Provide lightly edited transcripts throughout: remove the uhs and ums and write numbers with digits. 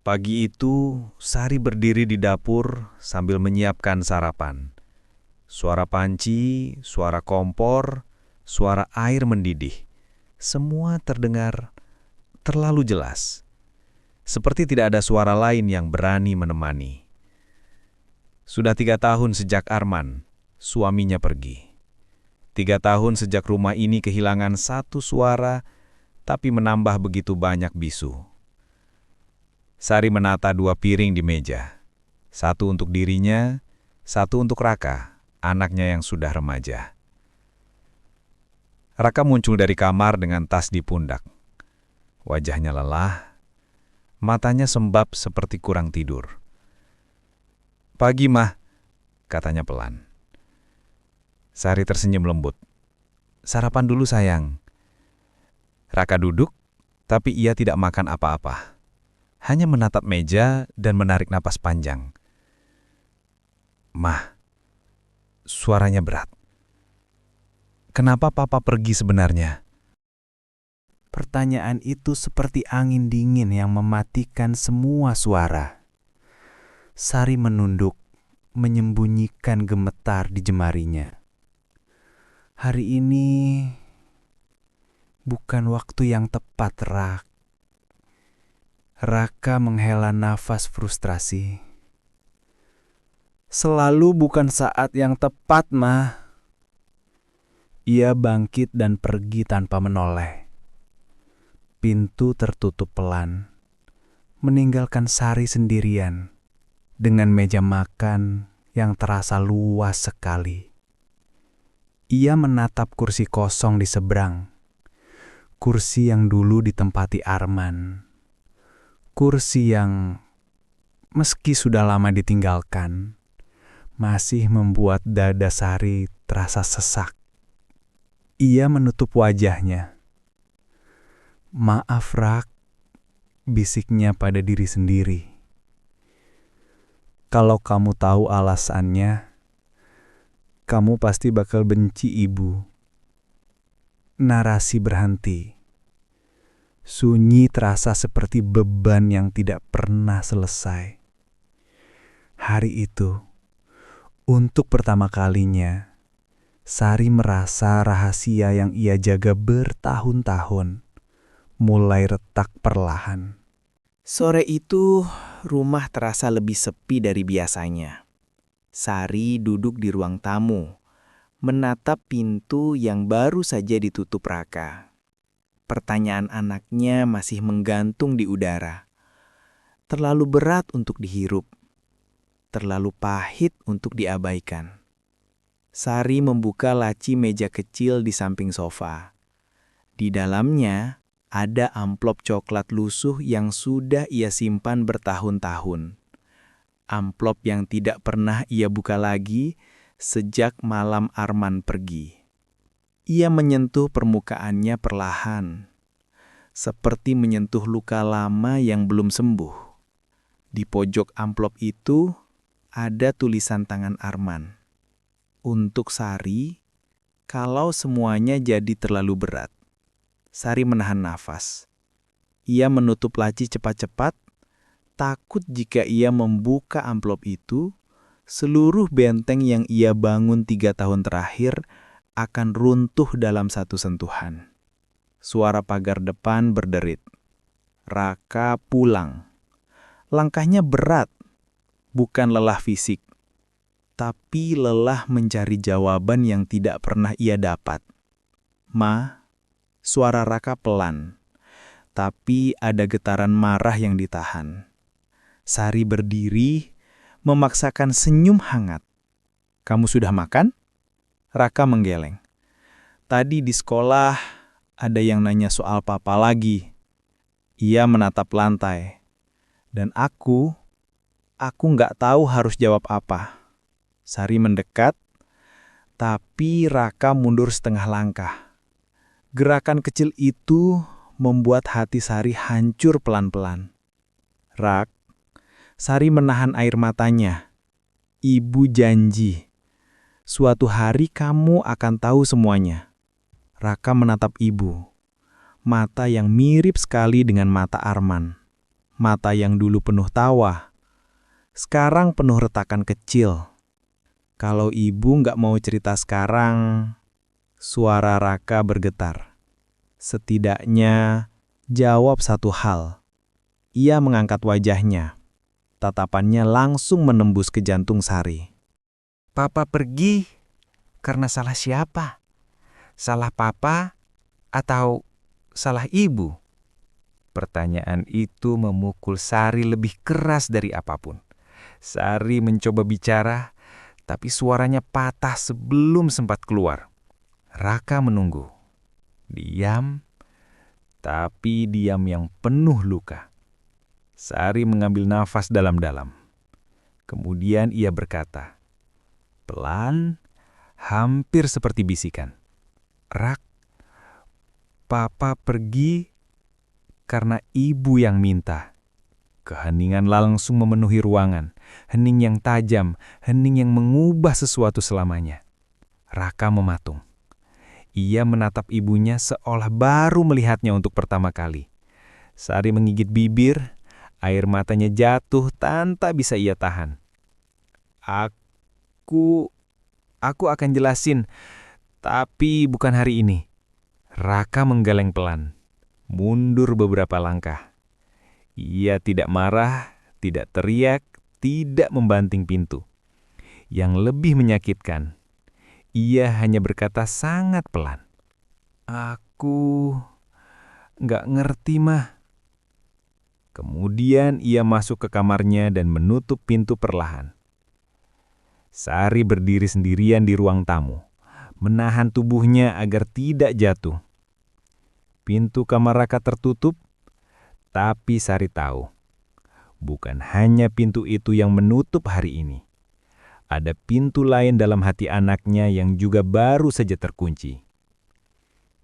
Pagi itu, Sari berdiri di dapur sambil menyiapkan sarapan. Suara panci, suara kompor, suara air mendidih. Semua terdengar terlalu jelas. Seperti tidak ada suara lain yang berani menemani. Sudah 3 tahun sejak Arman, suaminya pergi. 3 tahun sejak rumah ini kehilangan satu suara, tapi menambah begitu banyak bisu. Sari menata 2 piring di meja. Satu untuk dirinya, satu untuk Raka, anaknya yang sudah remaja. Raka muncul dari kamar dengan tas di pundak. Wajahnya lelah, matanya sembab seperti kurang tidur. "Pagi, Mah," katanya pelan. Sari tersenyum lembut. "Sarapan dulu, sayang." Raka duduk, tapi ia tidak makan apa-apa. Hanya menatap meja dan menarik napas panjang. "Mah," suaranya berat. "Kenapa Papa pergi sebenarnya?" Pertanyaan itu seperti angin dingin yang mematikan semua suara. Sari menunduk, menyembunyikan gemetar di jemarinya. Hari ini bukan waktu yang tepat, Raka menghela nafas frustrasi. "Selalu bukan saat yang tepat, Mah." Ia bangkit dan pergi tanpa menoleh. Pintu tertutup pelan, meninggalkan Sari sendirian dengan meja makan yang terasa luas sekali. Ia menatap kursi kosong di seberang, kursi yang dulu ditempati Arman. Kursi yang, meski sudah lama ditinggalkan, masih membuat dada Sari terasa sesak. Ia menutup wajahnya. "Maaf, Rak," bisiknya pada diri sendiri. "Kalau kamu tahu alasannya, kamu pasti bakal benci ibu." Narasi berhenti. Sunyi terasa seperti beban yang tidak pernah selesai. Hari itu, untuk pertama kalinya, Sari merasa rahasia yang ia jaga bertahun-tahun mulai retak perlahan. Sore itu, rumah terasa lebih sepi dari biasanya. Sari duduk di ruang tamu, menatap pintu yang baru saja ditutup Raka. Pertanyaan anaknya masih menggantung di udara. Terlalu berat untuk dihirup, terlalu pahit untuk diabaikan. Sari membuka laci meja kecil di samping sofa. Di dalamnya ada amplop coklat lusuh yang sudah ia simpan bertahun-tahun. Amplop yang tidak pernah ia buka lagi sejak malam Arman pergi. Ia menyentuh permukaannya perlahan, seperti menyentuh luka lama yang belum sembuh. Di pojok amplop itu ada tulisan tangan Arman. "Untuk Sari, kalau semuanya jadi terlalu berat." Sari menahan nafas. Ia menutup laci cepat-cepat, takut jika ia membuka amplop itu, seluruh benteng yang ia bangun 3 tahun terakhir akan runtuh dalam satu sentuhan. Suara pagar depan berderit. Raka pulang. Langkahnya berat, bukan lelah fisik, tapi lelah mencari jawaban yang tidak pernah ia dapat. "Ma," suara Raka pelan, tapi ada getaran marah yang ditahan. Sari berdiri, memaksakan senyum hangat. "Kamu sudah makan?" Raka menggeleng. "Tadi di sekolah ada yang nanya soal Papa lagi." Ia menatap lantai. "Dan aku nggak tahu harus jawab apa." Sari mendekat, tapi Raka mundur setengah langkah. Gerakan kecil itu membuat hati Sari hancur pelan-pelan. "Rak," Sari menahan air matanya. "Ibu janji, suatu hari kamu akan tahu semuanya." Raka menatap ibu, mata yang mirip sekali dengan mata Arman. Mata yang dulu penuh tawa, sekarang penuh retakan kecil. Kalau ibu nggak mau cerita sekarang, suara Raka bergetar. Setidaknya jawab satu hal. Ia mengangkat wajahnya. Tatapannya langsung menembus ke jantung Sari. Papa pergi karena salah siapa? Salah papa atau salah ibu? Pertanyaan itu memukul Sari lebih keras dari apapun. Sari mencoba bicara, tapi suaranya patah sebelum sempat keluar. Raka menunggu. Diam, tapi diam yang penuh luka. Sari mengambil nafas dalam-dalam. Kemudian ia berkata, pelan, hampir seperti bisikan. Rak, papa pergi karena ibu yang minta. Keheningan langsung memenuhi ruangan. Hening yang tajam, hening yang mengubah sesuatu selamanya. Raka mematung. Ia menatap ibunya seolah baru melihatnya untuk pertama kali. Sari menggigit bibir, air matanya jatuh tanpa bisa ia tahan. Aku akan jelasin, tapi bukan hari ini. Raka menggeleng pelan, mundur beberapa langkah. Ia tidak marah, tidak teriak, tidak membanting pintu. Yang lebih menyakitkan, ia hanya berkata sangat pelan. Aku nggak ngerti, Mah. Kemudian ia masuk ke kamarnya dan menutup pintu perlahan. Sari berdiri sendirian di ruang tamu, menahan tubuhnya agar tidak jatuh. Pintu kamar Raka tertutup, tapi Sari tahu, bukan hanya pintu itu yang menutup hari ini. Ada pintu lain dalam hati anaknya yang juga baru saja terkunci.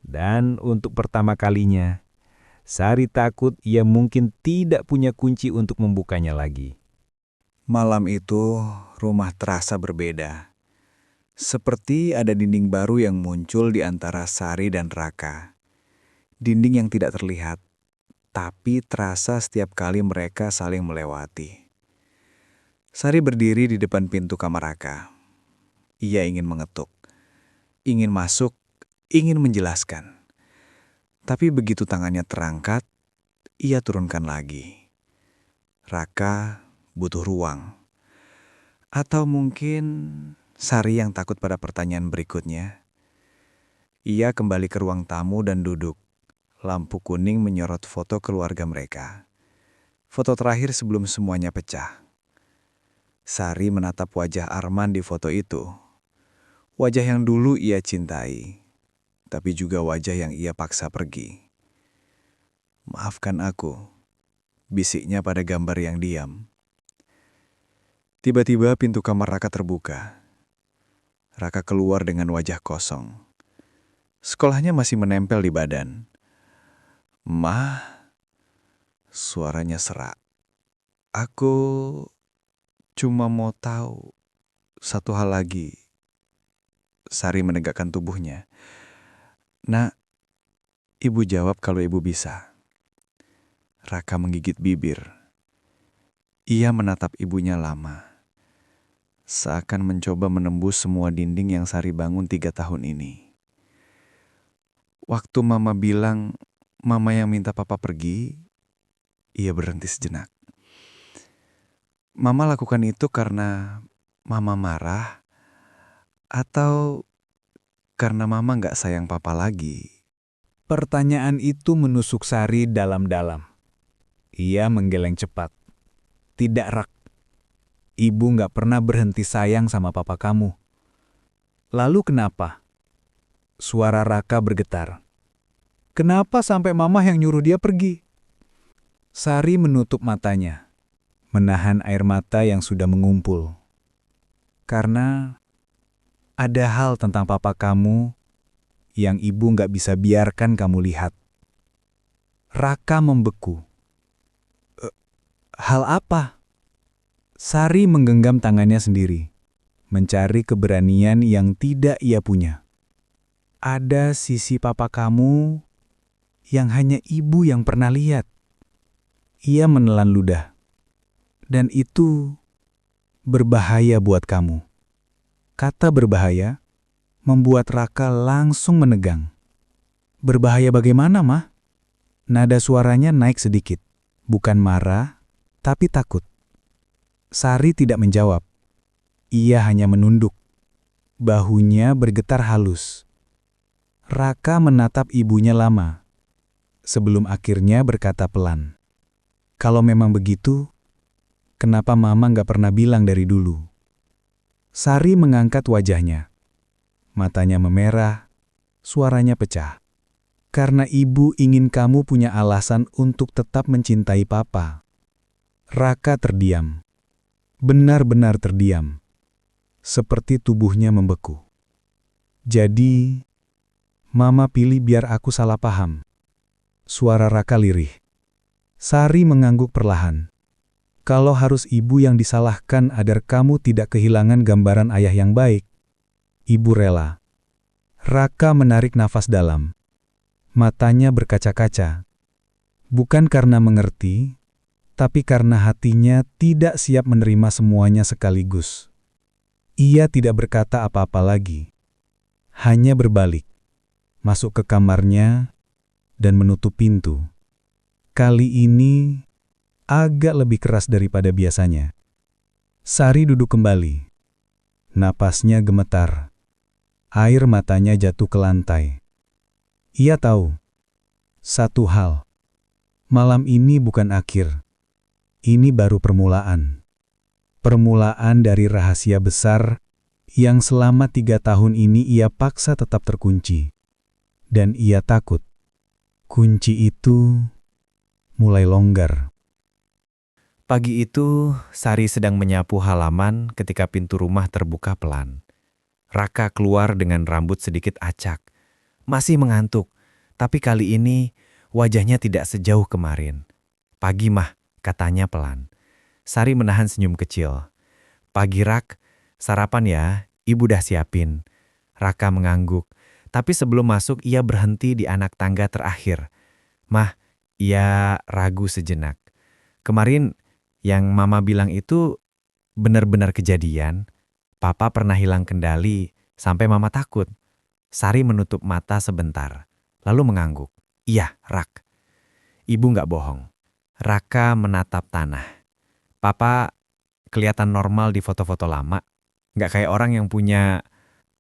Dan untuk pertama kalinya, Sari takut ia mungkin tidak punya kunci untuk membukanya lagi. Malam itu, rumah terasa berbeda. Seperti ada dinding baru yang muncul di antara Sari dan Raka. Dinding yang tidak terlihat, tapi terasa setiap kali mereka saling melewati. Sari berdiri di depan pintu kamar Raka. Ia ingin mengetuk, ingin masuk, ingin menjelaskan. Tapi begitu tangannya terangkat, ia turunkan lagi. Raka butuh ruang. Atau mungkin Sari yang takut pada pertanyaan berikutnya. Ia kembali ke ruang tamu dan duduk. Lampu kuning menyorot foto keluarga mereka. Foto terakhir sebelum semuanya pecah. Sari menatap wajah Arman di foto itu. Wajah yang dulu ia cintai, tapi juga wajah yang ia paksa pergi. Maafkan aku, bisiknya pada gambar yang diam. Tiba-tiba pintu kamar Raka terbuka. Raka keluar dengan wajah kosong. Sekolahnya masih menempel di badan. "Mah," suaranya serak. "Aku cuma mau tahu satu hal lagi." Sari menegakkan tubuhnya. "Nak, ibu jawab kalau ibu bisa." Raka menggigit bibir. Ia menatap ibunya lama. Seakan mencoba menembus semua dinding yang Sari bangun 3 tahun ini. Waktu Mama bilang, Mama yang minta Papa pergi, ia berhenti sejenak. Mama lakukan itu karena Mama marah, atau karena Mama nggak sayang Papa lagi? Pertanyaan itu menusuk Sari dalam-dalam. Ia menggeleng cepat. Tidak, Rak. Ibu nggak pernah berhenti sayang sama papa kamu. Lalu kenapa? Suara Raka bergetar. Kenapa sampai mama yang nyuruh dia pergi? Sari menutup matanya, menahan air mata yang sudah mengumpul. Karena ada hal tentang papa kamu yang ibu nggak bisa biarkan kamu lihat. Raka membeku. Hal apa? Sari menggenggam tangannya sendiri, mencari keberanian yang tidak ia punya. Ada sisi papa kamu yang hanya ibu yang pernah lihat. Ia menelan ludah. Dan itu berbahaya buat kamu. Kata berbahaya membuat Raka langsung menegang. Berbahaya bagaimana, Mah? Nada suaranya naik sedikit. Bukan marah, tapi takut. Sari tidak menjawab. Ia hanya menunduk. Bahunya bergetar halus. Raka menatap ibunya lama, sebelum akhirnya berkata pelan. Kalau memang begitu, kenapa Mama nggak pernah bilang dari dulu? Sari mengangkat wajahnya. Matanya memerah, suaranya pecah. Karena ibu ingin kamu punya alasan untuk tetap mencintai papa. Raka terdiam. Benar-benar terdiam. Seperti tubuhnya membeku. Jadi, Mama pilih biar aku salah paham. Suara Raka lirih. Sari mengangguk perlahan. Kalau harus ibu yang disalahkan agar kamu tidak kehilangan gambaran ayah yang baik, ibu rela. Raka menarik nafas dalam. Matanya berkaca-kaca. Bukan karena mengerti, tapi karena hatinya tidak siap menerima semuanya sekaligus. Ia tidak berkata apa-apa lagi. Hanya berbalik. Masuk ke kamarnya dan menutup pintu. Kali ini agak lebih keras daripada biasanya. Sari duduk kembali. Napasnya gemetar. Air matanya jatuh ke lantai. Ia tahu satu hal. Malam ini bukan akhir. Ini baru permulaan. Permulaan dari rahasia besar yang selama 3 tahun ini ia paksa tetap terkunci. Dan ia takut. Kunci itu mulai longgar. Pagi itu, Sari sedang menyapu halaman ketika pintu rumah terbuka pelan. Raka keluar dengan rambut sedikit acak. Masih mengantuk, tapi kali ini wajahnya tidak sejauh kemarin. Pagi Mah, katanya pelan. Sari menahan senyum kecil. Pagi Rak, sarapan ya, ibu dah siapin. Raka mengangguk, tapi sebelum masuk ia berhenti di anak tangga terakhir. Mah, ia ragu sejenak. Kemarin yang Mama bilang itu benar-benar kejadian. Papa pernah hilang kendali sampai Mama takut. Sari menutup mata sebentar, lalu mengangguk. Iya, Rak. Ibu nggak bohong. Raka menatap tanah. Papa kelihatan normal di foto-foto lama. Nggak kayak orang yang punya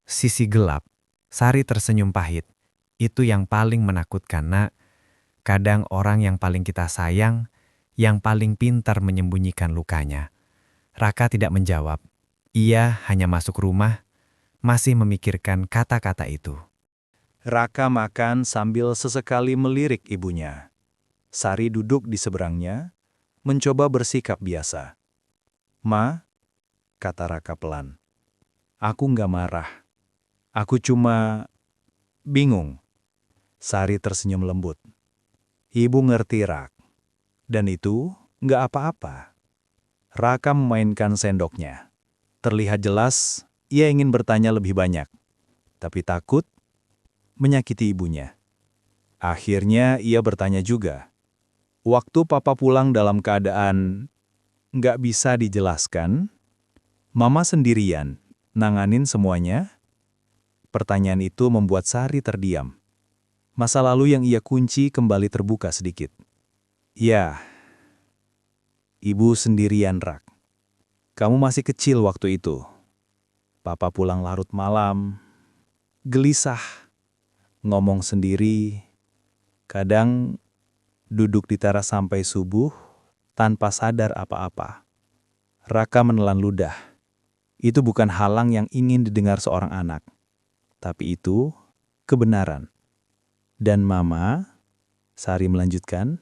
sisi gelap. Sari tersenyum pahit. Itu yang paling menakutkan, Nak. Kadang orang yang paling kita sayang, yang paling pintar menyembunyikan lukanya. Raka tidak menjawab. Ia hanya masuk rumah, masih memikirkan kata-kata itu. Raka makan sambil sesekali melirik ibunya. Sari duduk di seberangnya, mencoba bersikap biasa. Ma, kata Raka pelan. Aku nggak marah. Aku cuma bingung. Sari tersenyum lembut. Ibu ngerti, Rak. Dan itu nggak apa-apa. Raka memainkan sendoknya. Terlihat jelas, ia ingin bertanya lebih banyak. Tapi takut menyakiti ibunya. Akhirnya ia bertanya juga. Waktu Papa pulang dalam keadaan nggak bisa dijelaskan, Mama sendirian nanganin semuanya? Pertanyaan itu membuat Sari terdiam. Masa lalu yang ia kunci kembali terbuka sedikit. Ya, ibu sendirian, Rak. Kamu masih kecil waktu itu. Papa pulang larut malam, gelisah, ngomong sendiri, kadang duduk di teras sampai subuh tanpa sadar apa-apa. Raka menelan ludah. Itu bukan halang yang ingin didengar seorang anak. Tapi itu kebenaran. Dan Mama, Sari melanjutkan,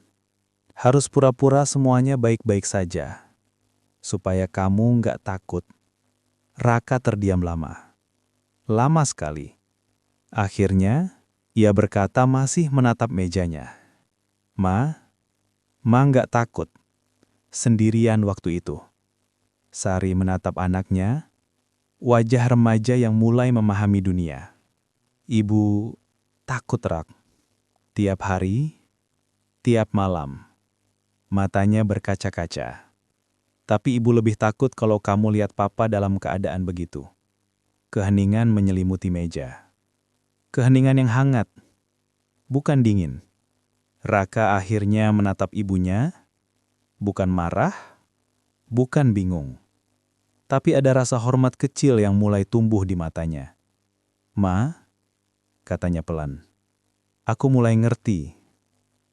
harus pura-pura semuanya baik-baik saja. Supaya kamu nggak takut. Raka terdiam lama. Lama sekali. Akhirnya, ia berkata masih menatap mejanya. Ma nggak takut. Sendirian waktu itu. Sari menatap anaknya, wajah remaja yang mulai memahami dunia. Ibu takut, Rak. Tiap hari, tiap malam. Matanya berkaca-kaca. Tapi ibu lebih takut kalau kamu lihat papa dalam keadaan begitu. Keheningan menyelimuti meja. Keheningan yang hangat, bukan dingin. Raka akhirnya menatap ibunya, bukan marah, bukan bingung. Tapi ada rasa hormat kecil yang mulai tumbuh di matanya. "Ma," katanya pelan, "aku mulai ngerti.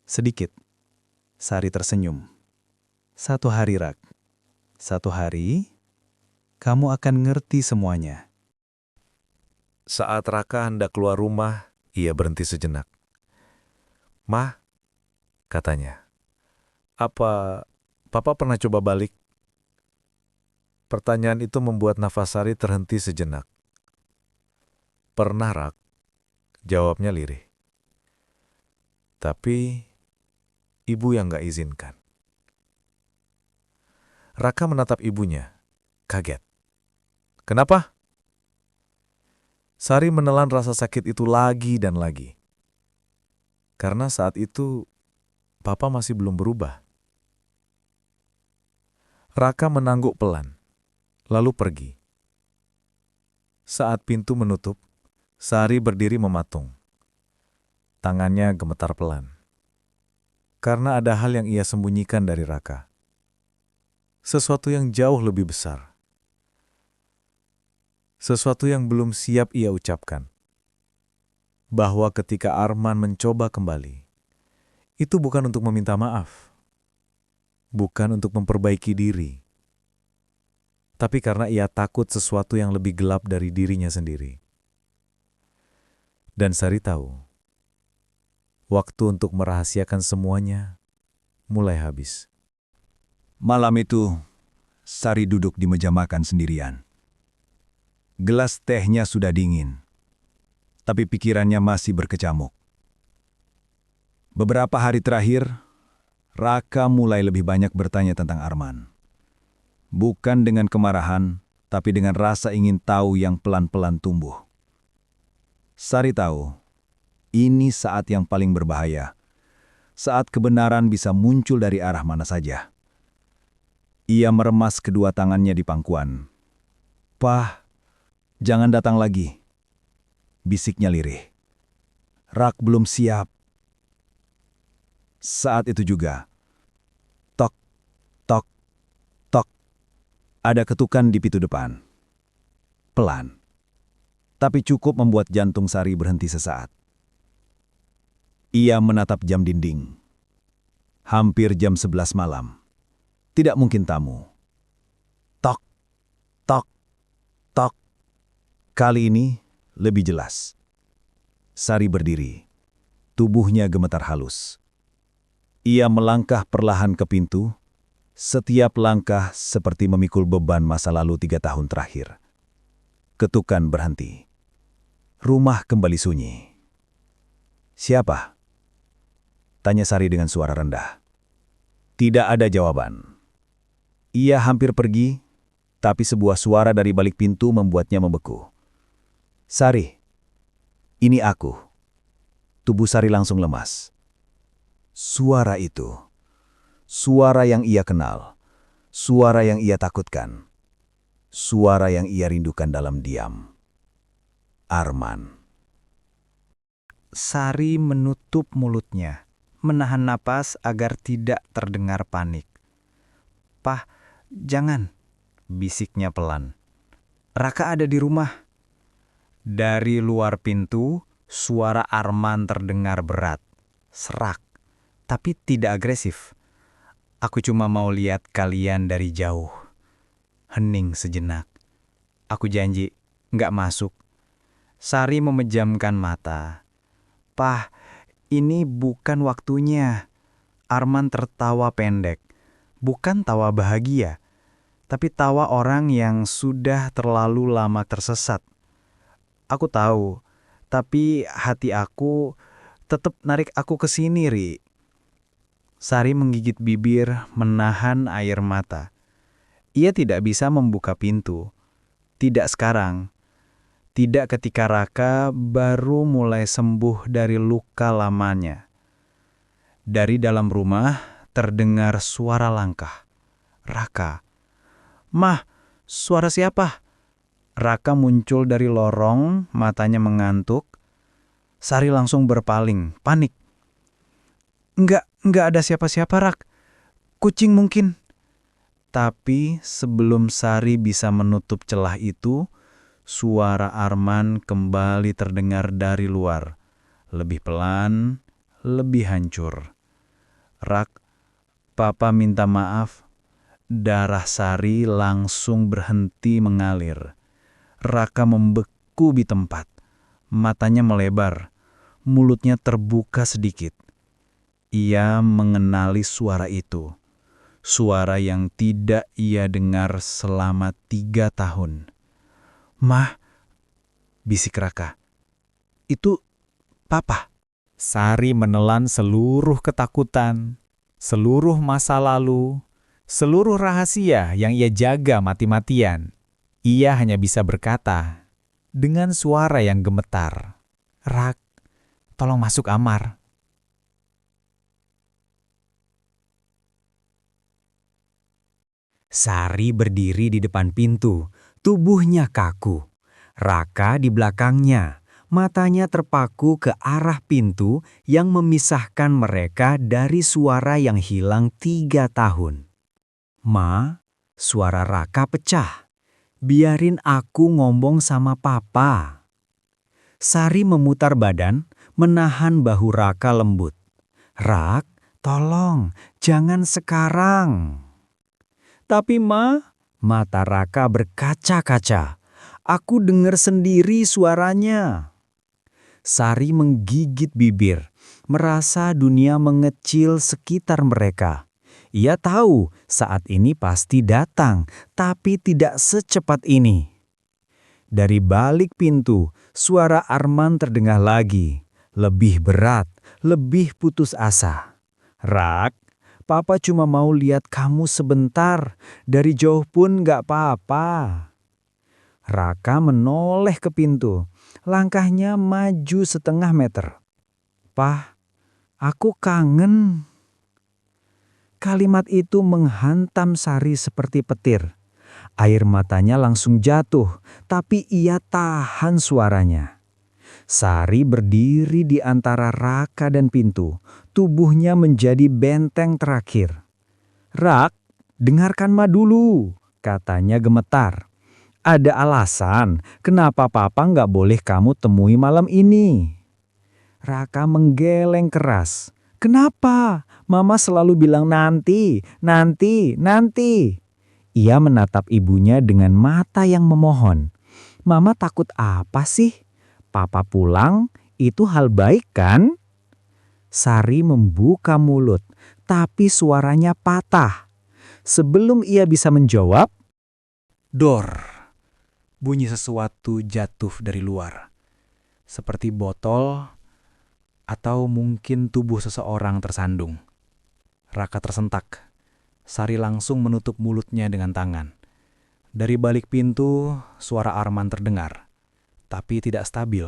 Sedikit." Sari tersenyum. "Satu hari, Rak. Satu hari, kamu akan ngerti semuanya." Saat Raka hendak keluar rumah, ia berhenti sejenak. "Ma," katanya, "apa Papa pernah coba balik?" Pertanyaan itu membuat nafas Sari terhenti sejenak. "Pernah, Rak," jawabnya lirih. "Tapi ibu yang gak izinkan." Raka menatap ibunya, kaget. "Kenapa?" Sari menelan rasa sakit itu lagi dan lagi. Karena saat itu, Papa masih belum berubah. Raka menangguk pelan, lalu pergi. Saat pintu menutup, Sari berdiri mematung. Tangannya gemetar pelan. Karena ada hal yang ia sembunyikan dari Raka. Sesuatu yang jauh lebih besar. Sesuatu yang belum siap ia ucapkan. Bahwa ketika Arman mencoba kembali, itu bukan untuk meminta maaf. Bukan untuk memperbaiki diri. Tapi karena ia takut sesuatu yang lebih gelap dari dirinya sendiri. Dan Sari tahu, waktu untuk merahasiakan semuanya mulai habis. Malam itu, Sari duduk di meja makan sendirian. Gelas tehnya sudah dingin, tapi pikirannya masih berkecamuk. Beberapa hari terakhir, Raka mulai lebih banyak bertanya tentang Arman. Bukan dengan kemarahan, tapi dengan rasa ingin tahu yang pelan-pelan tumbuh. Sari tahu, ini saat yang paling berbahaya. Saat kebenaran bisa muncul dari arah mana saja. Ia meremas kedua tangannya di pangkuan. "Pah, jangan datang lagi," bisiknya lirih. "Rak belum siap." Saat itu juga, tok, tok, tok, ada ketukan di pintu depan. Pelan, tapi cukup membuat jantung Sari berhenti sesaat. Ia menatap jam dinding. Hampir jam 11 malam. Tidak mungkin tamu. Tok, tok, tok. Kali ini lebih jelas. Sari berdiri. Tubuhnya gemetar halus. Ia melangkah perlahan ke pintu. Setiap langkah seperti memikul beban masa lalu 3 tahun terakhir. Ketukan berhenti. Rumah kembali sunyi. "Siapa?" tanya Sari dengan suara rendah. Tidak ada jawaban. Ia hampir pergi, tapi sebuah suara dari balik pintu membuatnya membeku. "Sari, ini aku." Tubuh Sari langsung lemas. Suara itu, suara yang ia kenal, suara yang ia takutkan, suara yang ia rindukan dalam diam. Arman. Sari menutup mulutnya, menahan napas agar tidak terdengar panik. "Pah, jangan," bisiknya pelan. "Raka ada di rumah." Dari luar pintu, suara Arman terdengar berat, serak, tapi tidak agresif. "Aku cuma mau lihat kalian dari jauh." Hening sejenak. "Aku janji, nggak masuk." Sari memejamkan mata. "Pah, ini bukan waktunya." Arman tertawa pendek. Bukan tawa bahagia, tapi tawa orang yang sudah terlalu lama tersesat. "Aku tahu, tapi hati aku tetap narik aku ke sini, Ri." Sari menggigit bibir, menahan air mata. Ia tidak bisa membuka pintu. Tidak sekarang. Tidak ketika Raka baru mulai sembuh dari luka lamanya. Dari dalam rumah terdengar suara langkah. Raka. "Mah, suara siapa?" Raka muncul dari lorong, matanya mengantuk. Sari langsung berpaling, panik. Enggak ada siapa-siapa, Rak. Kucing mungkin." Tapi sebelum Sari bisa menutup celah itu, suara Arman kembali terdengar dari luar. Lebih pelan, lebih hancur. "Rak, Papa minta maaf." Darah Sari langsung berhenti mengalir. Raka membeku di tempat. Matanya melebar, mulutnya terbuka sedikit. Ia mengenali suara itu. Suara yang tidak ia dengar selama 3 tahun. "Mah," bisik Raka. "Itu Papa." Sari menelan seluruh ketakutan, seluruh masa lalu, seluruh rahasia yang ia jaga mati-matian. Ia hanya bisa berkata dengan suara yang gemetar, "Rak, tolong masuk amar." Sari berdiri di depan pintu, tubuhnya kaku. Raka di belakangnya, matanya terpaku ke arah pintu yang memisahkan mereka dari suara yang hilang 3 tahun. "Ma," suara Raka pecah. "Biarin aku ngomong sama Papa." Sari memutar badan, menahan bahu Raka lembut. "Rak, tolong, jangan sekarang." "Tapi Ma," mata Raka berkaca-kaca. "Aku dengar sendiri suaranya." Sari menggigit bibir, merasa dunia mengecil sekitar mereka. Ia tahu saat ini pasti datang, tapi tidak secepat ini. Dari balik pintu, suara Arman terdengar lagi. Lebih berat, lebih putus asa. "Rak, Papa cuma mau lihat kamu sebentar. Dari jauh pun gak apa-apa." Raka menoleh ke pintu. Langkahnya maju 1/2 meter. "Pah, aku kangen." Kalimat itu menghantam Sari seperti petir. Air matanya langsung jatuh, tapi ia tahan suaranya. Sari berdiri di antara Raka dan pintu, tubuhnya menjadi benteng terakhir. "Rak, dengarkan Ma dulu," katanya gemetar. "Ada alasan kenapa Papa nggak boleh kamu temui malam ini." Raka menggeleng keras. "Kenapa? Mama selalu bilang nanti, nanti, nanti." Ia menatap ibunya dengan mata yang memohon. "Mama takut apa sih? Papa pulang, itu hal baik kan?" Sari membuka mulut, tapi suaranya patah. Sebelum ia bisa menjawab, Dor. Bunyi sesuatu jatuh dari luar. Seperti botol atau mungkin tubuh seseorang tersandung. Raka tersentak. Sari langsung menutup mulutnya dengan tangan. Dari balik pintu, suara Arman terdengar, tapi tidak stabil.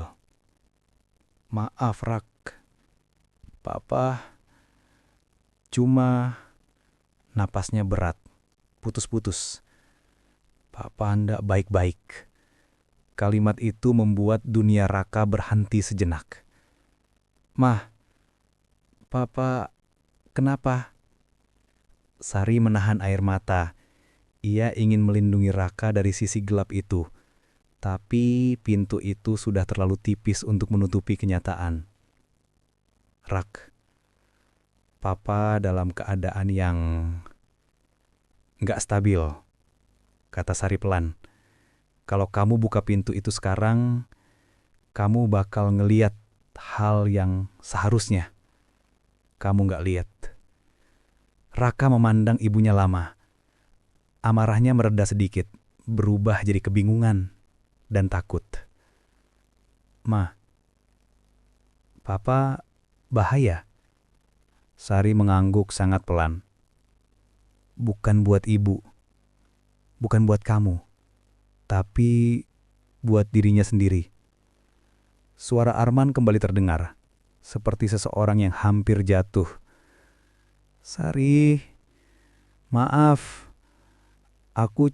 "Maaf, Rak. Papa cuma..." Napasnya berat, putus-putus. "Papa ndak baik-baik." Kalimat itu membuat dunia Raka berhenti sejenak. "Mah, Papa kenapa?" Sari menahan air mata. Ia ingin melindungi Raka dari sisi gelap itu. Tapi pintu itu sudah terlalu tipis untuk menutupi kenyataan. "Rak, Papa dalam keadaan yang nggak stabil," kata Sari pelan. "Kalau kamu buka pintu itu sekarang, kamu bakal ngeliat hal yang seharusnya kamu nggak lihat." Raka memandang ibunya lama. Amarahnya mereda sedikit, berubah jadi kebingungan dan takut. "Ma, Papa bahaya?" Sari mengangguk sangat pelan. "Bukan buat ibu, bukan buat kamu, tapi buat dirinya sendiri." Suara Arman kembali terdengar, seperti seseorang yang hampir jatuh. Sari, maaf. Aku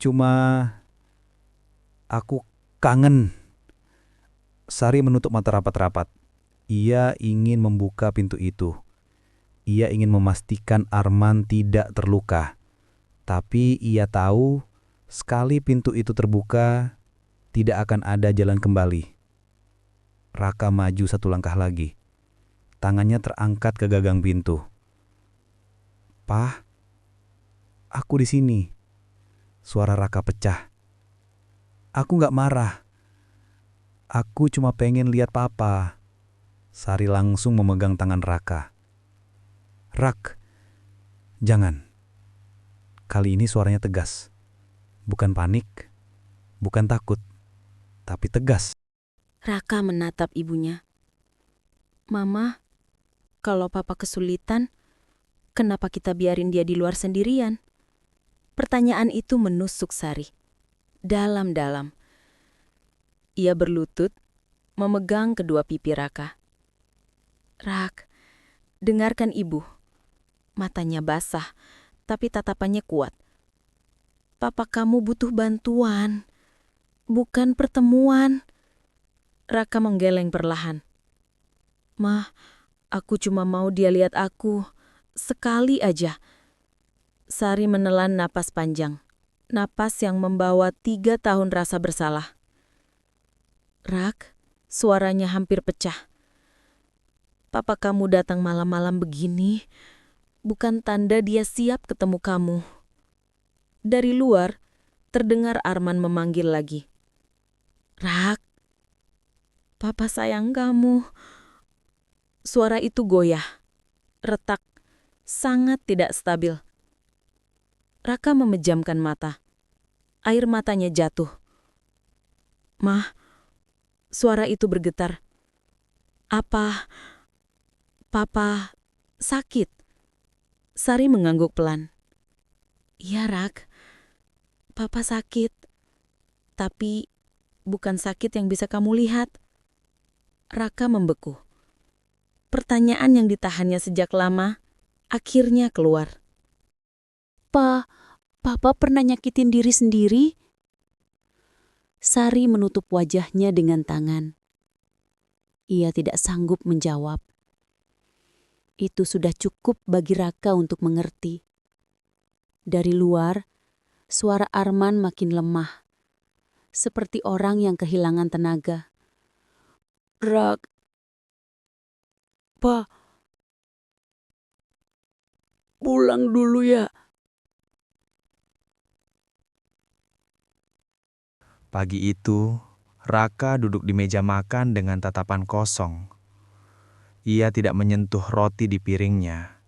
kangen. Sari menutup mata rapat-rapat. Ia ingin membuka pintu itu. Ia ingin memastikan Arman tidak terluka. Tapi ia tahu, sekali pintu itu terbuka, tidak akan ada jalan kembali. Raka maju satu langkah lagi. Tangannya terangkat ke gagang pintu. "Pah, aku di sini." Suara Raka pecah. "Aku gak marah. Aku cuma pengen lihat papa." Sari langsung memegang tangan Raka. "Rak, jangan." Kali ini suaranya tegas. Bukan panik, bukan takut, tapi tegas. Raka menatap ibunya. "Mama, kalau papa kesulitan, kenapa kita biarin dia di luar sendirian?" Pertanyaan itu menusuk Sari. Dalam-dalam. Ia berlutut, memegang kedua pipi Raka. "Rak, dengarkan ibu." Matanya basah, tapi tatapannya kuat. "Papa kamu butuh bantuan, bukan pertemuan." Raka menggeleng perlahan. "Mah, aku cuma mau dia lihat aku. Sekali aja." Sari menelan napas panjang. Napas yang membawa 3 tahun rasa bersalah. "Rak," suaranya hampir pecah. "Papa kamu datang malam-malam begini, bukan tanda dia siap ketemu kamu." Dari luar, terdengar Arman memanggil lagi. "Rak, papa sayang kamu." Suara itu goyah, retak, sangat tidak stabil. Raka memejamkan mata. Air matanya jatuh. "Mah," suara itu bergetar. "Apa papa sakit?" Sari mengangguk pelan. "Iya, Rak. Papa sakit. Tapi bukan sakit yang bisa kamu lihat." Raka membeku. Pertanyaan yang ditahannya sejak lama akhirnya keluar. Papa pernah nyakitin diri sendiri?" Sari menutup wajahnya dengan tangan. Ia tidak sanggup menjawab. Itu sudah cukup bagi Raka untuk mengerti. Dari luar, suara Arman makin lemah, seperti orang yang kehilangan tenaga. "Rak, Pa, pulang dulu ya." Pagi itu, Raka duduk di meja makan dengan tatapan kosong. Ia tidak menyentuh roti di piringnya.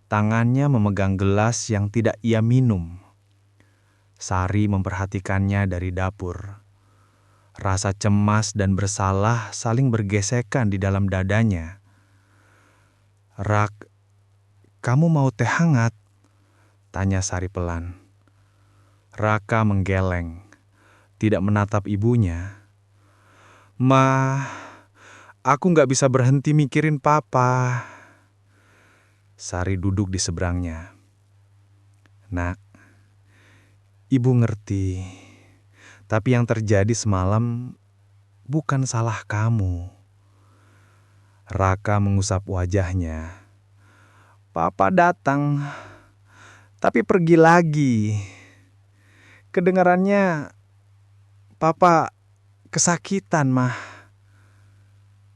Tangannya memegang gelas yang tidak ia minum. Sari memperhatikannya dari dapur. Rasa cemas dan bersalah saling bergesekan di dalam dadanya. "Rak, kamu mau teh hangat?" tanya Sari pelan. Raka menggeleng, tidak menatap ibunya. "Ma, aku gak bisa berhenti mikirin papa." Sari duduk di seberangnya. "Nak, ibu ngerti. Tapi yang terjadi semalam bukan salah kamu." Raka mengusap wajahnya. "Papa datang, tapi pergi lagi. Kedengarannya papa kesakitan, Mah."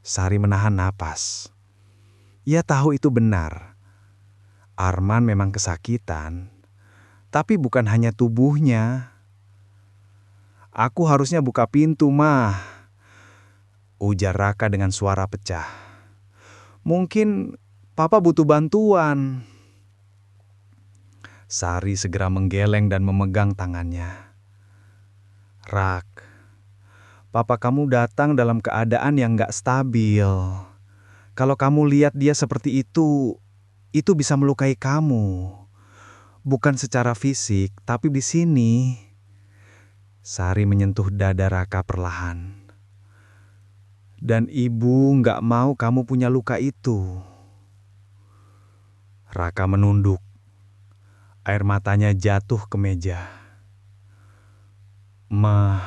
Sari menahan napas. Ia tahu itu benar. Arman memang kesakitan, tapi bukan hanya tubuhnya. "Aku harusnya buka pintu, Mah," ujar Raka dengan suara pecah. "Mungkin papa butuh bantuan." Sari segera menggeleng dan memegang tangannya. "Rak, papa kamu datang dalam keadaan yang gak stabil. Kalau kamu lihat dia seperti itu bisa melukai kamu. Bukan secara fisik, tapi di sini." Sari menyentuh dada Raka perlahan. "Dan ibu gak mau kamu punya luka itu." Raka menunduk. Air matanya jatuh ke meja. Ma,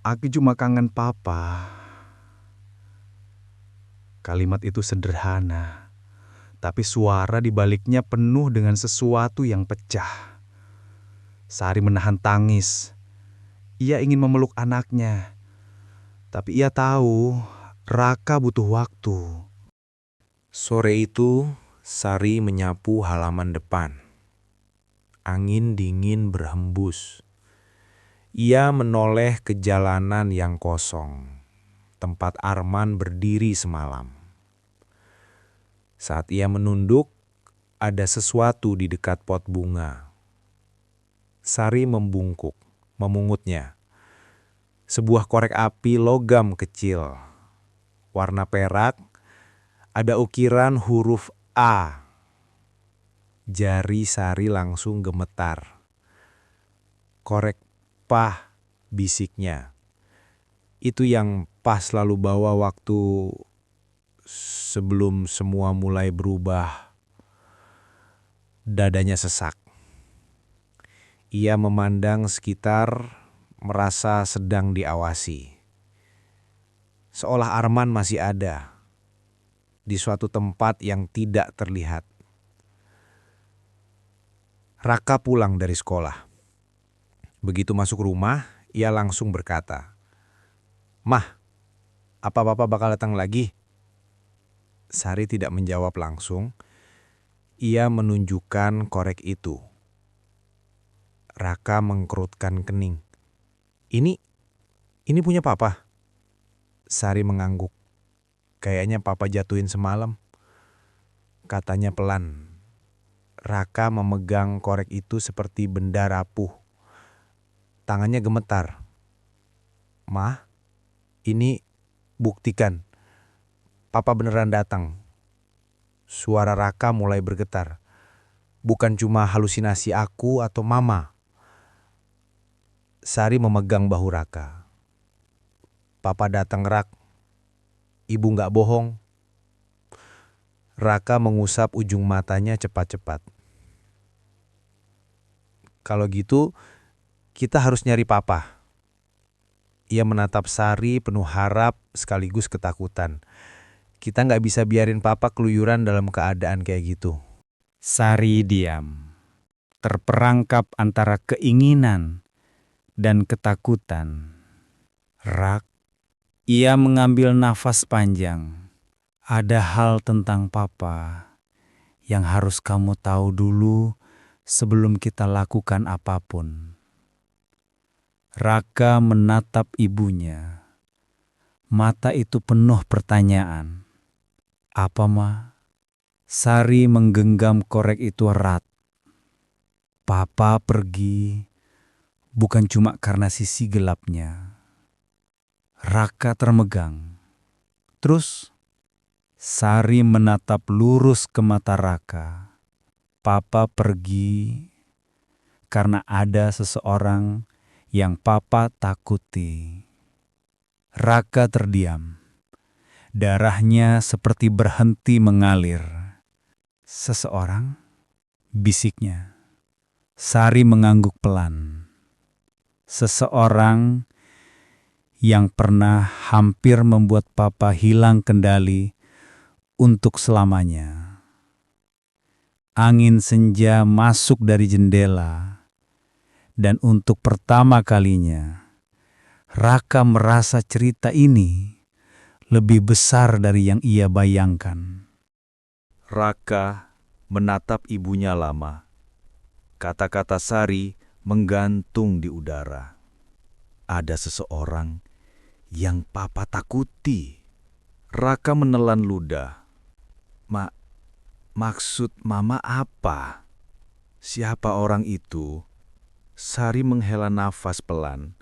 aku cuma kangen papa. Kalimat itu sederhana, tapi suara di baliknya penuh dengan sesuatu yang pecah. Sari menahan tangis. Ia ingin memeluk anaknya, tapi ia tahu Raka butuh waktu. Sore itu, Sari menyapu halaman depan. Angin dingin berhembus. Ia menoleh ke jalanan yang kosong, tempat Arman berdiri semalam. Saat ia menunduk, ada sesuatu di dekat pot bunga. Sari membungkuk, memungutnya. Sebuah korek api logam kecil, warna perak, ada ukiran huruf A. Jari Sari langsung gemetar. Korek pah, bisiknya. Itu yang pas lalu bawa waktu sebelum semua mulai berubah. Dadanya sesak. Ia memandang sekitar, merasa sedang diawasi. Seolah Arman masih ada di suatu tempat yang tidak terlihat. Raka pulang dari sekolah. Begitu masuk rumah, ia langsung berkata, "Mah, apa papa bakal datang lagi?" Sari tidak menjawab langsung. Ia menunjukkan korek itu. Raka mengkerutkan kening. Ini punya papa?" Sari mengangguk. "Kayaknya papa jatuhin semalam," katanya pelan. Raka memegang korek itu seperti benda rapuh. Tangannya gemetar. "Mah, ini buktikan. Papa beneran datang." Suara Raka mulai bergetar. "Bukan cuma halusinasi aku atau mama." Sari memegang bahu Raka. "Papa datang, Rak. Ibu nggak bohong." Raka mengusap ujung matanya cepat-cepat. "Kalau gitu, kita harus nyari papa." Ia menatap Sari penuh harap sekaligus ketakutan. "Kita nggak bisa biarin papa keluyuran dalam keadaan kayak gitu." Sari diam, terperangkap antara keinginan dan ketakutan. Rak, ia mengambil nafas panjang. "Ada hal tentang papa yang harus kamu tahu dulu sebelum kita lakukan apapun." Raka menatap ibunya. Mata itu penuh pertanyaan. "Apa, Ma?" Sari menggenggam korek itu erat. "Papa pergi bukan cuma karena sisi gelapnya." Raka termegang. Terus Sari menatap lurus ke mata Raka. "Papa pergi karena ada seseorang yang papa takuti." Raka terdiam. Darahnya seperti berhenti mengalir. "Seseorang?" bisiknya. Sari mengangguk pelan. "Seseorang yang pernah hampir membuat papa hilang kendali untuk selamanya." Angin senja masuk dari jendela, dan untuk pertama kalinya, Raka merasa cerita ini lebih besar dari yang ia bayangkan. Raka menatap ibunya lama. Kata-kata Sari menggantung di udara. Ada seseorang yang papa takuti. Raka menelan ludah. Maksud mama apa? Siapa orang itu?" Sari menghela nafas pelan,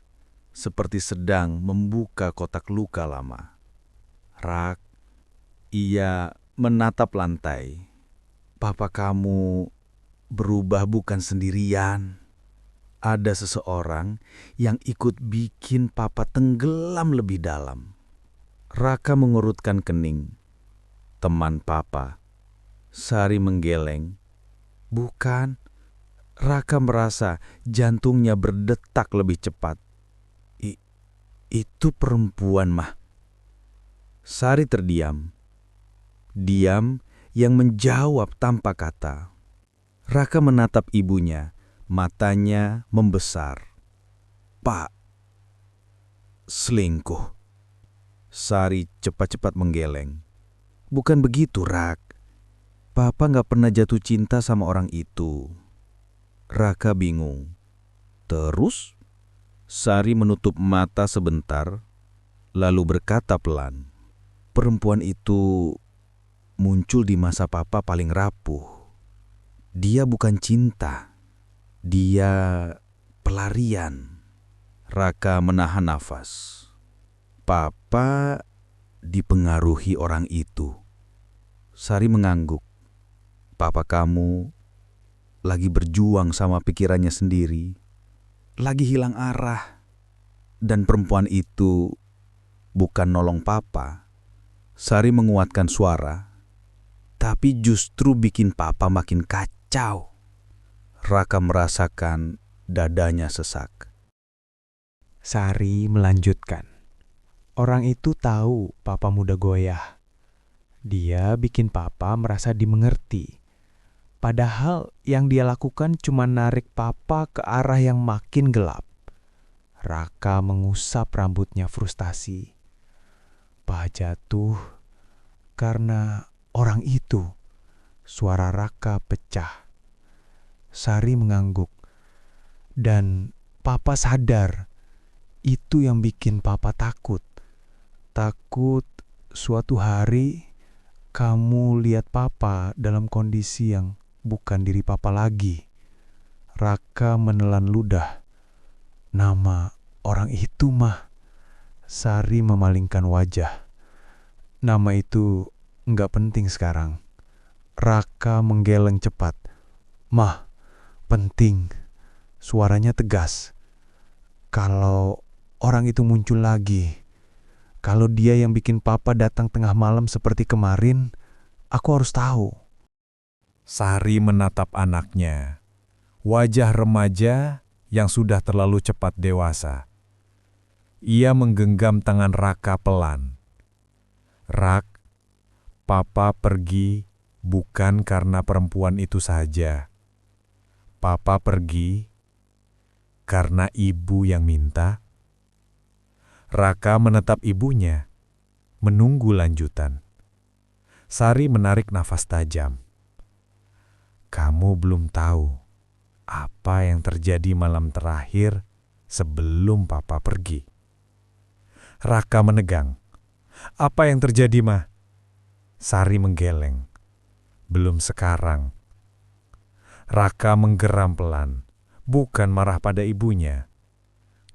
seperti sedang membuka kotak luka lama. "Rak," ia menatap lantai. "Papa kamu berubah bukan sendirian. Ada seseorang yang ikut bikin papa tenggelam lebih dalam." Raka mengurutkan kening. Teman papa, Sari menggeleng. Bukan. Raka merasa jantungnya berdetak lebih cepat. Itu perempuan, Mah. Sari terdiam. Diam yang menjawab tanpa kata. Raka menatap ibunya, matanya membesar. Pak, selingkuh. Sari cepat-cepat menggeleng. Bukan begitu, Rak. Papa gak pernah jatuh cinta sama orang itu. Raka bingung. Terus, Sari menutup mata sebentar, lalu berkata pelan. Perempuan itu muncul di masa Papa paling rapuh. Dia bukan cinta. Dia pelarian. Raka menahan nafas. Papa dipengaruhi orang itu. Sari mengangguk. Papa kamu lagi berjuang sama pikirannya sendiri. Lagi hilang arah. Dan perempuan itu bukan nolong Papa. Sari menguatkan suara. Tapi justru bikin Papa makin kacau. Raka merasakan dadanya sesak. Sari melanjutkan. Orang itu tahu Papa mudah goyah. Dia bikin Papa merasa dimengerti. Padahal yang dia lakukan cuma narik Papa ke arah yang makin gelap. Raka mengusap rambutnya frustasi. Pa jatuh karena orang itu. Suara Raka pecah. Sari mengangguk. Dan Papa sadar itu yang bikin Papa takut. Takut suatu hari kamu lihat Papa dalam kondisi yang bukan diri Papa lagi. Raka menelan ludah. Nama orang itu, Mah. Sari memalingkan wajah. Nama itu nggak penting sekarang. Raka menggeleng cepat. Mah, penting. Suaranya tegas. Kalau orang itu muncul lagi, kalau dia yang bikin Papa datang tengah malam seperti kemarin, aku harus tahu. Sari menatap anaknya. Wajah remaja yang sudah terlalu cepat dewasa. Ia menggenggam tangan Raka pelan. Rak, Papa pergi bukan karena perempuan itu saja. Papa pergi karena ibu yang minta. Raka menatap ibunya, menunggu lanjutan. Sari menarik nafas tajam. Kamu belum tahu apa yang terjadi malam terakhir sebelum Papa pergi. Raka menegang. Apa yang terjadi, Mah? Sari menggeleng. Belum sekarang. Raka menggeram pelan, bukan marah pada ibunya,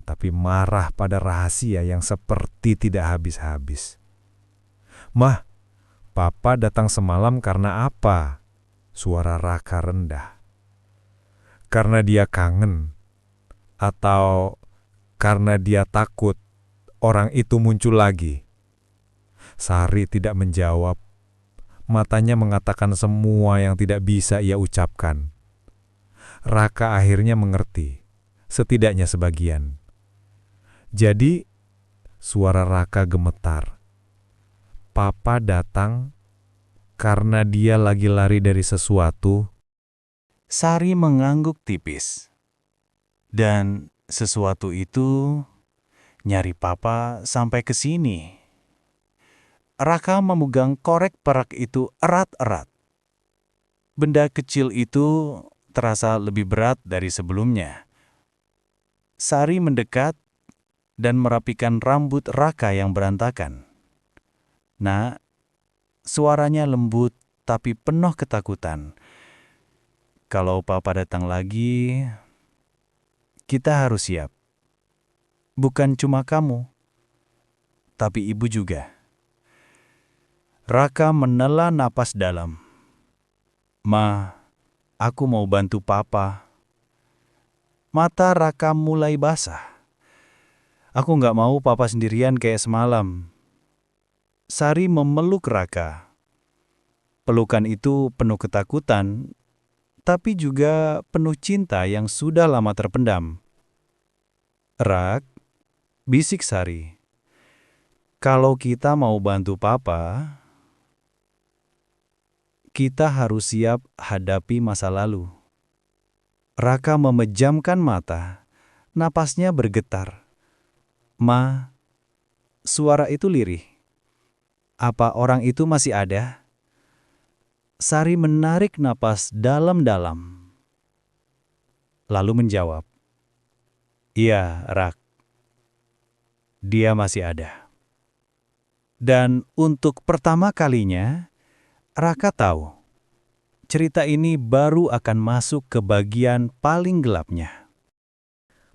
tapi marah pada rahasia yang seperti tidak habis-habis. Mah, Papa datang semalam karena apa? Suara Raka rendah. Karena dia kangen? Atau karena dia takut orang itu muncul lagi? Sari tidak menjawab. Matanya mengatakan semua yang tidak bisa ia ucapkan. Raka akhirnya mengerti, setidaknya sebagian. Jadi, suara Raka gemetar. Papa datang karena dia lagi lari dari sesuatu. Sari mengangguk tipis. Dan sesuatu itu nyari Papa sampai ke sini. Raka memegang korek perak itu erat-erat. Benda kecil itu terasa lebih berat dari sebelumnya. Sari mendekat dan merapikan rambut Raka yang berantakan. Nah, suaranya lembut tapi penuh ketakutan. Kalau Papa datang lagi, kita harus siap. Bukan cuma kamu, tapi ibu juga. Raka menela napas dalam. Ma, aku mau bantu Papa. Mata Raka mulai basah. Aku nggak mau Papa sendirian kayak semalam. Sari memeluk Raka. Pelukan itu penuh ketakutan, tapi juga penuh cinta yang sudah lama terpendam. Rak, bisik Sari, kalau kita mau bantu Papa, kita harus siap hadapi masa lalu. Raka memejamkan mata, napasnya bergetar. Ma, suara itu lirih. Apa orang itu masih ada? Sari menarik napas dalam-dalam. Lalu menjawab, "Iya, Rak. Dia masih ada." Dan untuk pertama kalinya, Raka tahu, cerita ini baru akan masuk ke bagian paling gelapnya.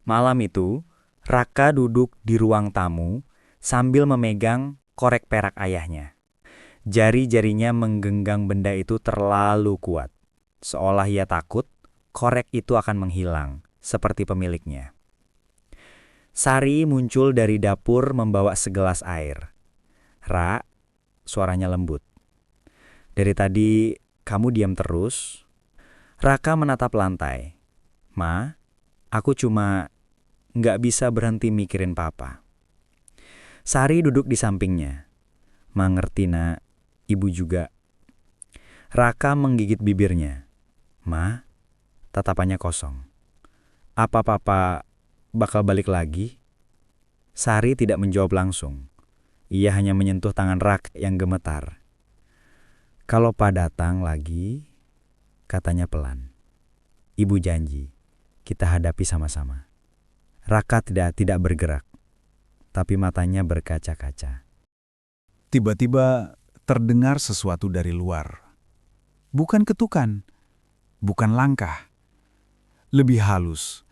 Malam itu, Raka duduk di ruang tamu sambil memegang korek perak ayahnya. Jari-jarinya menggenggam benda itu terlalu kuat, seolah ia takut korek itu akan menghilang, seperti pemiliknya. Sari muncul dari dapur membawa segelas air. "Ra," suaranya lembut. "Dari tadi kamu diam terus?" Raka menatap lantai. "Ma, aku cuma nggak bisa berhenti mikirin Papa." Sari duduk di sampingnya. "Ma ngerti nak, ibu juga." Raka menggigit bibirnya. "Ma," tatapannya kosong. "Apa Papa bakal balik lagi?" Sari tidak menjawab langsung. Ia hanya menyentuh tangan Raka yang gemetar. "Kalau Pa datang lagi," katanya pelan, "Ibu janji, kita hadapi sama-sama." Raka tidak bergerak, tapi matanya berkaca-kaca. Tiba-tiba terdengar sesuatu dari luar. Bukan ketukan, bukan langkah. Lebih halus,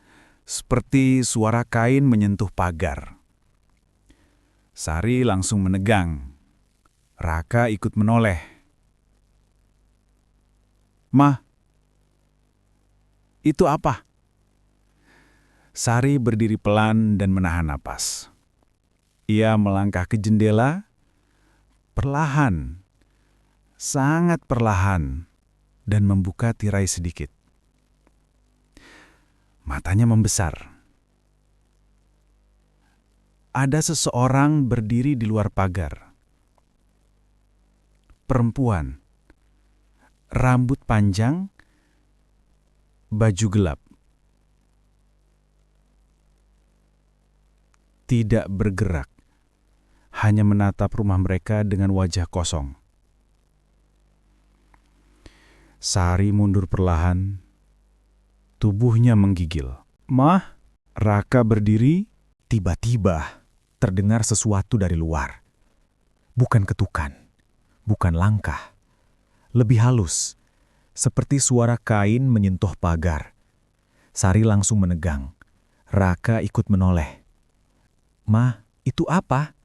seperti suara kain menyentuh pagar. Sari langsung menegang. Raka ikut menoleh. "Ma, itu apa?" Sari berdiri pelan dan menahan napas. Ia melangkah ke jendela, perlahan, sangat perlahan, dan membuka tirai sedikit. Matanya membesar. Ada seseorang berdiri di luar pagar. Perempuan, rambut panjang, baju gelap. Tidak bergerak, hanya menatap rumah mereka dengan wajah kosong. Sari mundur perlahan, tubuhnya menggigil. "Mah," Raka berdiri, tiba-tiba terdengar sesuatu dari luar. Bukan ketukan, bukan langkah. Lebih halus, seperti suara kain menyentuh pagar. Sari langsung menegang. Raka ikut menoleh. "Ma, itu apa?"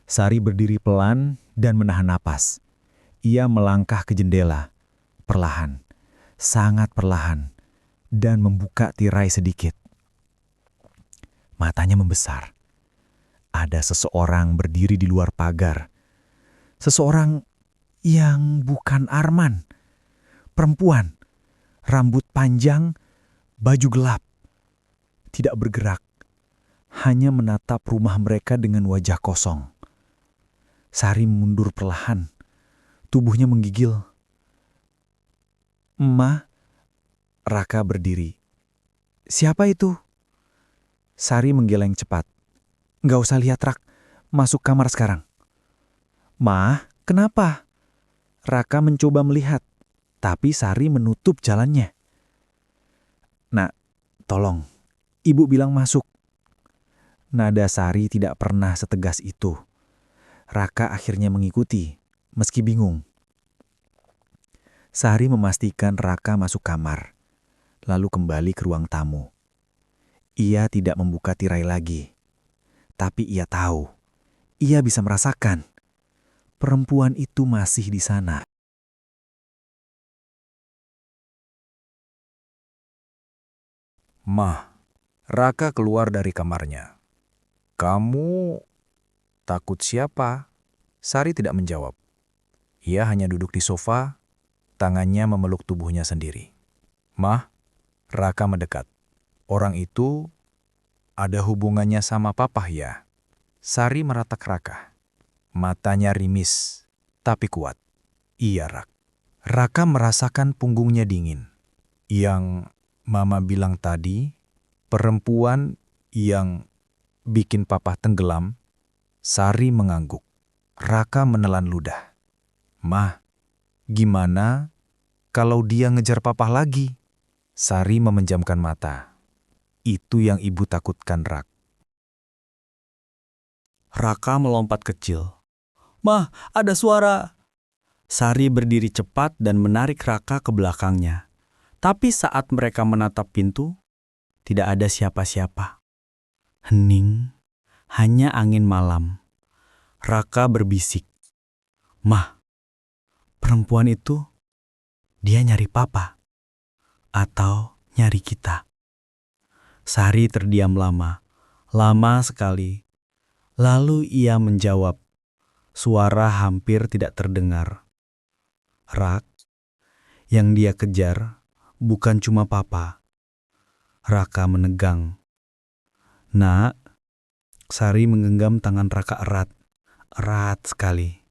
Sari berdiri pelan dan menahan napas. Ia melangkah ke jendela, perlahan, sangat perlahan, dan membuka tirai sedikit. Matanya membesar. Ada seseorang berdiri di luar pagar. Seseorang yang bukan Arman. Perempuan, rambut panjang, baju gelap. Tidak bergerak, hanya menatap rumah mereka dengan wajah kosong. Sari mundur perlahan, tubuhnya menggigil. "Ma," Raka berdiri. "Siapa itu?" Sari menggeleng cepat. "Nggak usah lihat, Rak. Masuk kamar sekarang." "Ma, kenapa?" Raka mencoba melihat, tapi Sari menutup jalannya. "Nak, tolong. Ibu bilang masuk." Nada Sari tidak pernah setegas itu. Raka akhirnya mengikuti, meski bingung. Sari memastikan Raka masuk kamar, lalu kembali ke ruang tamu. Ia tidak membuka tirai lagi, tapi ia tahu, ia bisa merasakan, perempuan itu masih di sana. "Mah," Raka keluar dari kamarnya. "Kamu takut siapa?" Sari tidak menjawab. Ia hanya duduk di sofa, tangannya memeluk tubuhnya sendiri. "Mah," Raka mendekat. "Orang itu ada hubungannya sama papa ya?" Sari meratak Raka. Matanya rimis, tapi kuat. "Iya, Rak." Raka merasakan punggungnya dingin. "Yang Mama bilang tadi, perempuan yang bikin papa tenggelam?" Sari mengangguk. Raka menelan ludah. "Mah, gimana kalau dia ngejar papa lagi?" Sari memejamkan mata. "Itu yang ibu takutkan, Rak." Raka melompat kecil. "Mah, ada suara!" Sari berdiri cepat dan menarik Raka ke belakangnya. Tapi saat mereka menatap pintu, tidak ada siapa-siapa. Hening, hanya angin malam. Raka berbisik, "Mah, perempuan itu, dia nyari papa? Atau nyari kita?" Sari terdiam lama sekali. Lalu ia menjawab, suara hampir tidak terdengar. "Rak, yang dia kejar bukan cuma papa." Raka menegang. "Nak," Sari menggenggam tangan Raka erat sekali.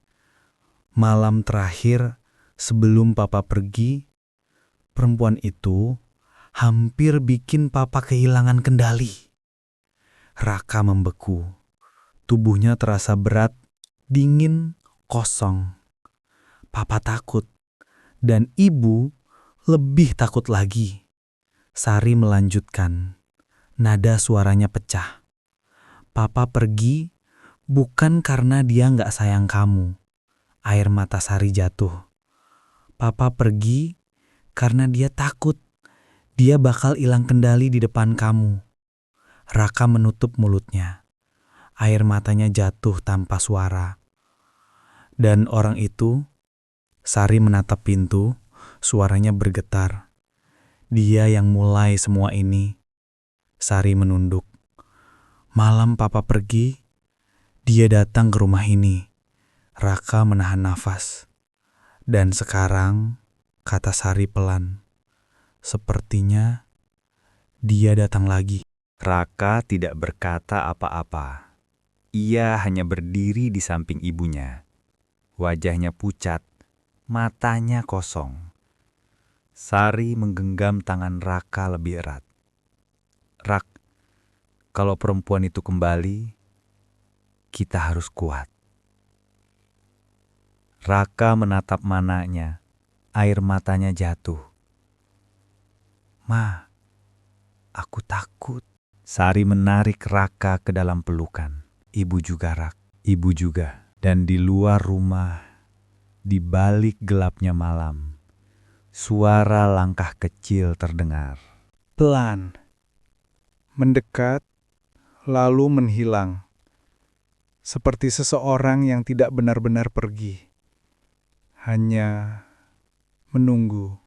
"Malam terakhir sebelum papa pergi, perempuan itu hampir bikin papa kehilangan kendali." Raka membeku. Tubuhnya terasa berat, dingin, kosong. Papa takut, dan ibu lebih takut lagi. Sari melanjutkan. Nada suaranya pecah. "Papa pergi bukan karena dia nggak sayang kamu." Air mata Sari jatuh. "Papa pergi karena dia takut dia bakal hilang kendali di depan kamu." Raka menutup mulutnya. Air matanya jatuh tanpa suara. "Dan orang itu," Sari menatap pintu, suaranya bergetar. "Dia yang mulai semua ini." Sari menunduk. "Malam papa pergi, dia datang ke rumah ini." Raka menahan nafas. "Dan sekarang," kata Sari pelan, "sepertinya dia datang lagi." Raka tidak berkata apa-apa. Ia hanya berdiri di samping ibunya. Wajahnya pucat, matanya kosong. Sari menggenggam tangan Raka lebih erat. "Rak, kalau perempuan itu kembali, kita harus kuat." Raka menatap mananya, air matanya jatuh. "Ma, aku takut." Sari menarik Raka ke dalam pelukan. "Ibu juga, Rak, ibu juga." Dan di luar rumah, di balik gelapnya malam, suara langkah kecil terdengar. Pelan, mendekat, lalu menghilang. Seperti seseorang yang tidak benar-benar pergi. Hanya menunggu.